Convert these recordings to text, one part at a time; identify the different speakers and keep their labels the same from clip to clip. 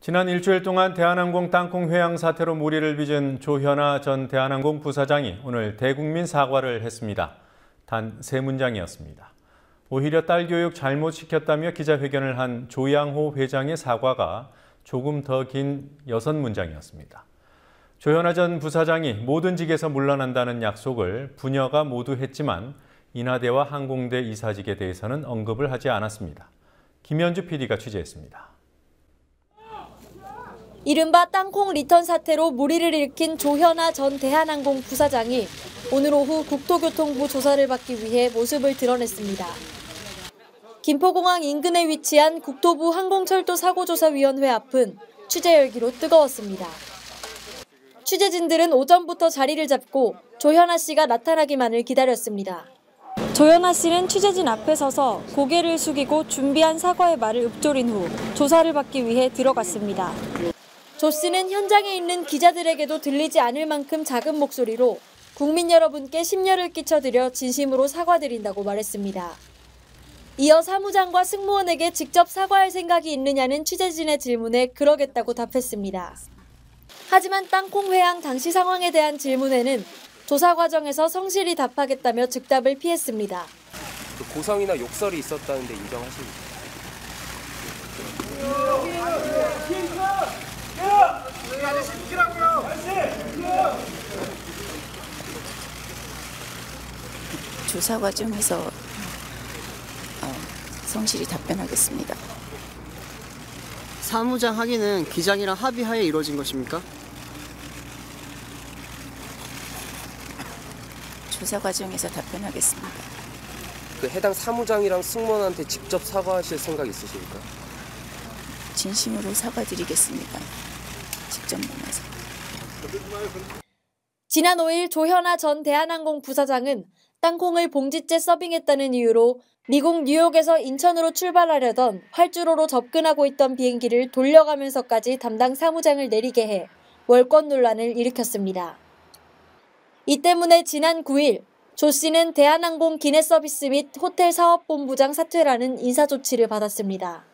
Speaker 1: 지난 일주일 동안 대한항공 땅콩 회항 사태로 물의를 빚은 조현아 전 대한항공 부사장이 오늘 대국민 사과를 했습니다. 단 3문장이었습니다. 오히려 딸 교육 잘못 시켰다며 기자회견을 한 조양호 회장의 사과가 조금 더 긴 6문장이었습니다. 조현아 전 부사장이 모든 직에서 물러난다는 약속을 부녀가 모두 했지만 인하대와 항공대 이사직에 대해서는 언급을 하지 않았습니다. 김현주 PD가 취재했습니다.
Speaker 2: 이른바 땅콩 리턴 사태로 물의를 일으킨 조현아 전 대한항공 부사장이 오늘 오후 국토교통부 조사를 받기 위해 모습을 드러냈습니다. 김포공항 인근에 위치한 국토부 항공철도사고조사위원회 앞은 취재 열기로 뜨거웠습니다. 취재진들은 오전부터 자리를 잡고 조현아 씨가 나타나기만을 기다렸습니다. 조현아 씨는 취재진 앞에 서서 고개를 숙이고 준비한 사과의 말을 읊조린 후 조사를 받기 위해 들어갔습니다. 조 씨는 현장에 있는 기자들에게도 들리지 않을 만큼 작은 목소리로 국민 여러분께 심려를 끼쳐드려 진심으로 사과드린다고 말했습니다. 이어 사무장과 승무원에게 직접 사과할 생각이 있느냐는 취재진의 질문에 그러겠다고 답했습니다. 하지만 땅콩 회항 당시 상황에 대한 질문에는 조사 과정에서 성실히 답하겠다며 즉답을 피했습니다.
Speaker 3: 고성이나 욕설이 있었다는데 인정하십니까?
Speaker 4: 조사 과정에서 성실히 답변하겠습니다.
Speaker 5: 사무장 확인은 기장이랑 합의하에 이루어진 것입니까?
Speaker 4: 조사 과정에서 답변하겠습니다.
Speaker 3: 그 해당 사무장이랑 승무원한테 직접 사과하실 생각 있으십니까?
Speaker 4: 진심으로 사과드리겠습니다. 직접 만나서.
Speaker 2: 지난 5일 조현아 전 대한항공 부사장은 땅콩을 봉지째 서빙했다는 이유로 미국 뉴욕에서 인천으로 출발하려던 활주로로 접근하고 있던 비행기를 돌려가면서까지 담당 사무장을 내리게 해 월권 논란을 일으켰습니다. 이 때문에 지난 9일 조 씨는 대한항공 기내서비스 및 호텔 사업본부장 사퇴라는 인사조치를 받았습니다.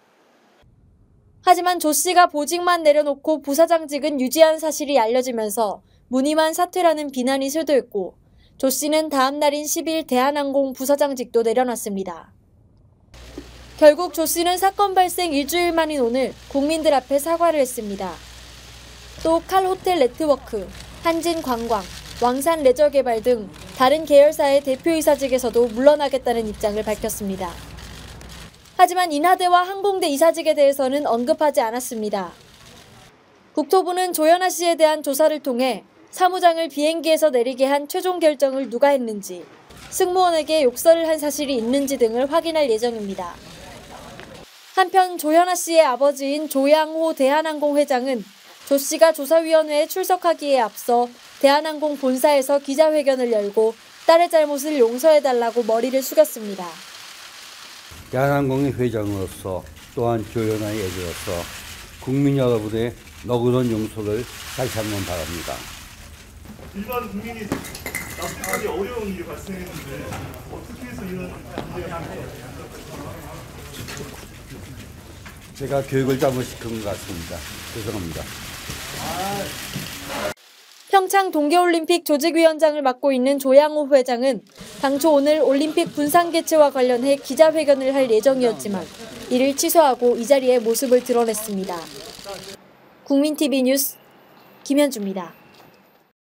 Speaker 2: 하지만 조 씨가 보직만 내려놓고 부사장직은 유지한 사실이 알려지면서 무늬만 사퇴라는 비난이 쇄도했고 조 씨는 다음 날인 10일 대한항공 부사장직도 내려놨습니다. 결국 조 씨는 사건 발생 일주일 만인 오늘 국민들 앞에 사과를 했습니다. 또 칼호텔 네트워크, 한진관광, 왕산레저개발 등 다른 계열사의 대표이사직에서도 물러나겠다는 입장을 밝혔습니다. 하지만 인하대와 항공대 이사직에 대해서는 언급하지 않았습니다. 국토부는 조현아 씨에 대한 조사를 통해 사무장을 비행기에서 내리게 한 최종 결정을 누가 했는지, 승무원에게 욕설을 한 사실이 있는지 등을 확인할 예정입니다. 한편 조현아 씨의 아버지인 조양호 대한항공 회장은 조 씨가 조사위원회에 출석하기에 앞서 대한항공 본사에서 기자회견을 열고 딸의 잘못을 용서해달라고 머리를 숙였습니다.
Speaker 6: 대한항공의 회장으로서 또한 조현아의 애주로서 국민 여러분의 너그러운 용서를 다시 한번 바랍니다.
Speaker 7: 일반 국민이 납득하기 어려운 일이 발생했는데 어떻게 해서 이런 문제가
Speaker 6: 제가 교육을 잘못시킨 것 같습니다. 죄송합니다.
Speaker 2: 평창 동계올림픽 조직위원장을 맡고 있는 조양호 회장은 당초 오늘 올림픽 분산 개최와 관련해 기자회견을 할 예정이었지만 이를 취소하고 이 자리에 모습을 드러냈습니다. 국민TV 뉴스 김현주입니다.